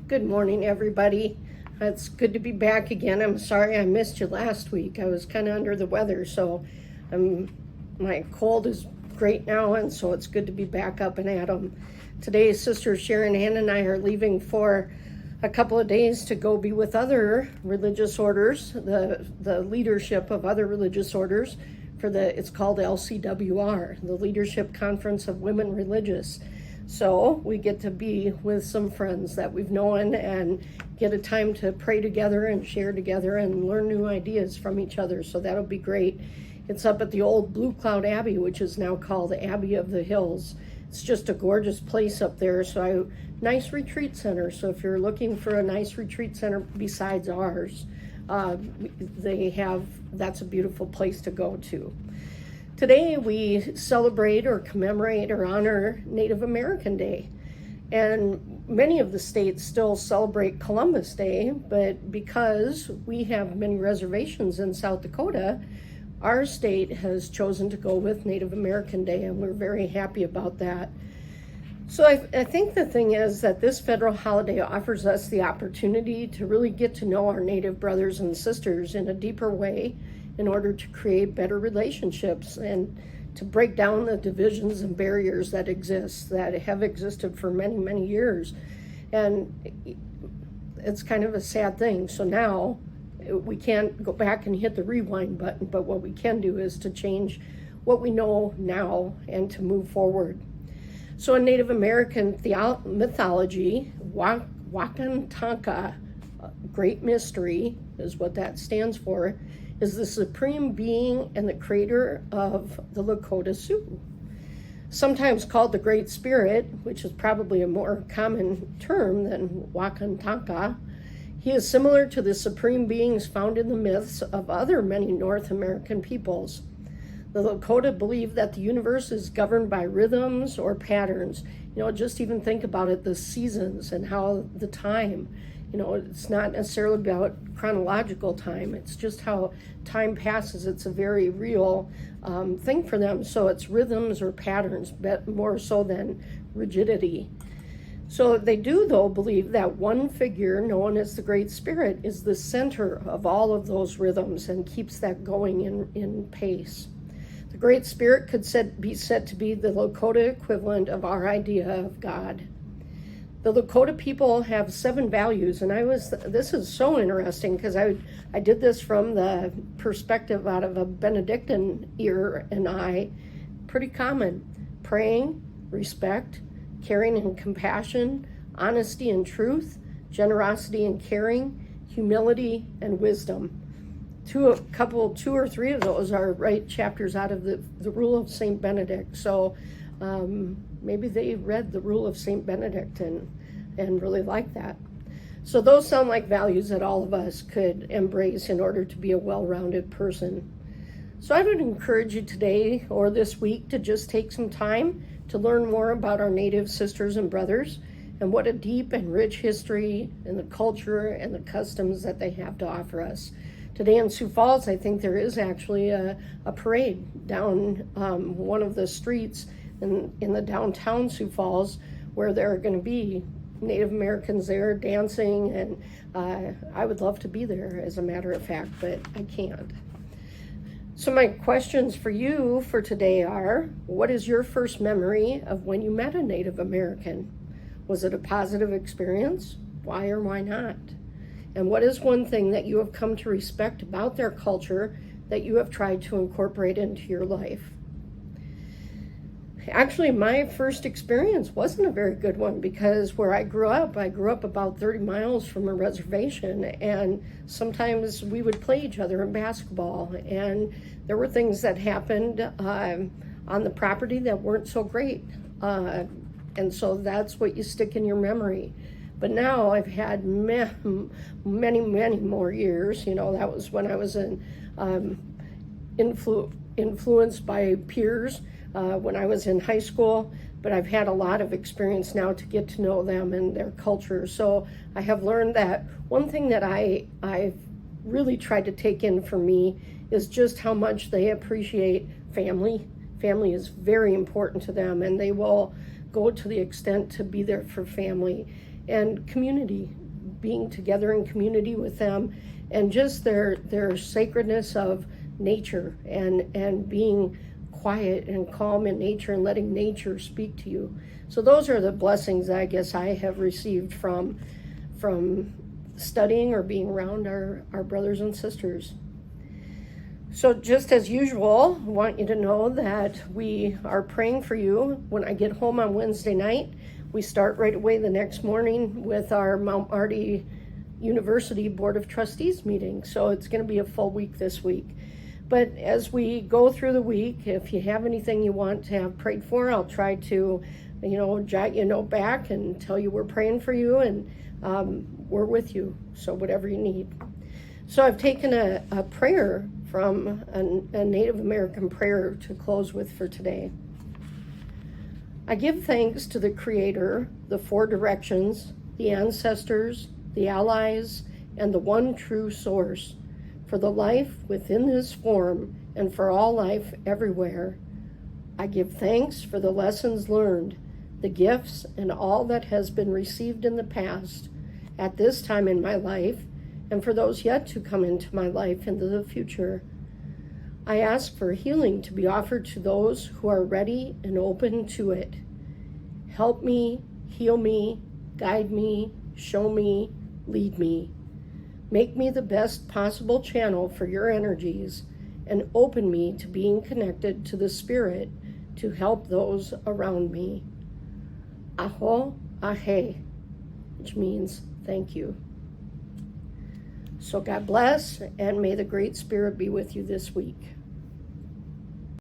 Good morning, everybody. It's good to be back again. I'm sorry I missed you last week. I was kind of under the weather, so my cold is great now, and so it's good to be back up and at 'em. Today, Sister Sharon Ann and I are leaving for a couple of days to go be with other religious orders, the leadership of other religious orders it's called LCWR, the Leadership Conference of Women Religious. So we get to be with some friends that we've known and get a time to pray together and share together and learn new ideas from each other. So that'll be great. It's up at the old Blue Cloud Abbey, which is now called the Abbey of the Hills. It's just a gorgeous place up there. Nice retreat center. So if you're looking for a nice retreat center besides ours, that's a beautiful place to go to. Today we celebrate or commemorate or honor Native American Day. And many of the states still celebrate Columbus Day, but because we have many reservations in South Dakota, our state has chosen to go with Native American Day, and we're very happy about that. So I think the thing is that this federal holiday offers us the opportunity to really get to know our Native brothers and sisters in a deeper way in order to create better relationships and to break down the divisions and barriers that have existed for many, many years. And it's kind of a sad thing. So now we can't go back and hit the rewind button, but what we can do is to change what we know now and to move forward. So in Native American mythology, Wakantanka, Great Mystery is what that stands for, is the supreme being and the creator of the Lakota Sioux. Sometimes called the Great Spirit, which is probably a more common term than Wakantanka. He is similar to the supreme beings found in the myths of other many North American peoples. The Lakota believe that the universe is governed by rhythms or patterns. Just even think about it, the seasons and how the time, it's not necessarily about chronological time. It's just how time passes. It's a very real thing for them. So it's rhythms or patterns, but more so than rigidity. So they do, though, believe that one figure known as the Great Spirit is the center of all of those rhythms and keeps that going in pace. The Great Spirit could be said to be the Lakota equivalent of our idea of God. The Lakota people have 7 values, and this is so interesting because I did this from the perspective out of a Benedictine ear and eye. Pretty common: praying, respect, caring and compassion, honesty and truth, generosity and caring, humility and wisdom. 2 or 3 of those are right chapters out of the Rule of St. Benedict. So maybe they read the Rule of St. Benedict and really like that. So those sound like values that all of us could embrace in order to be a well-rounded person. So I would encourage you today or this week to just take some time to learn more about our Native sisters and brothers and what a deep and rich history and the culture and the customs that they have to offer us. Today in Sioux Falls, I think there is actually a parade down one of the streets in the downtown Sioux Falls where there are going to be Native Americans there dancing, and I would love to be there, as a matter of fact, but I can't. So my questions for you for today are, what is your first memory of when you met a Native American? Was it a positive experience? Why or why not? And what is one thing that you have come to respect about their culture that you have tried to incorporate into your life? Actually, my first experience wasn't a very good one because where I grew up about 30 miles from a reservation, and sometimes we would play each other in basketball, and there were things that happened on the property that weren't so great. And so that's what you stick in your memory. But now I've had many, many more years. That was when I was influenced by peers when I was in high school, but I've had a lot of experience now to get to know them and their culture. So I have learned that one thing that I've really tried to take in for me is just how much they appreciate family. Family is very important to them, and they will go to the extent to be there for family. and community, being together in community with them, and just their sacredness of nature and being quiet and calm in nature and letting nature speak to you. So those are the blessings I guess I have received from studying or being around our brothers and sisters. So just as usual, I want you to know that we are praying for you. When I get home on Wednesday night, we start right away the next morning with our Mount Marty University Board of Trustees meeting. So it's going to be a full week this week. But as we go through the week, if you have anything you want to have prayed for, I'll try to, jot you a note back and tell you we're praying for you, and we're with you. So whatever you need. So I've taken a prayer from a Native American prayer to close with for today. I give thanks to the Creator, the four directions, the ancestors, the allies, and the one true source, for the life within this form and for all life everywhere. I give thanks for the lessons learned, the gifts, and all that has been received in the past, at this time in my life, and for those yet to come into my life into the future. I ask for healing to be offered to those who are ready and open to it. Help me, heal me, guide me, show me, lead me. Make me the best possible channel for your energies, and open me to being connected to the Spirit to help those around me. Aho ahe, which means thank you. So God bless, and may the Great Spirit be with you this week.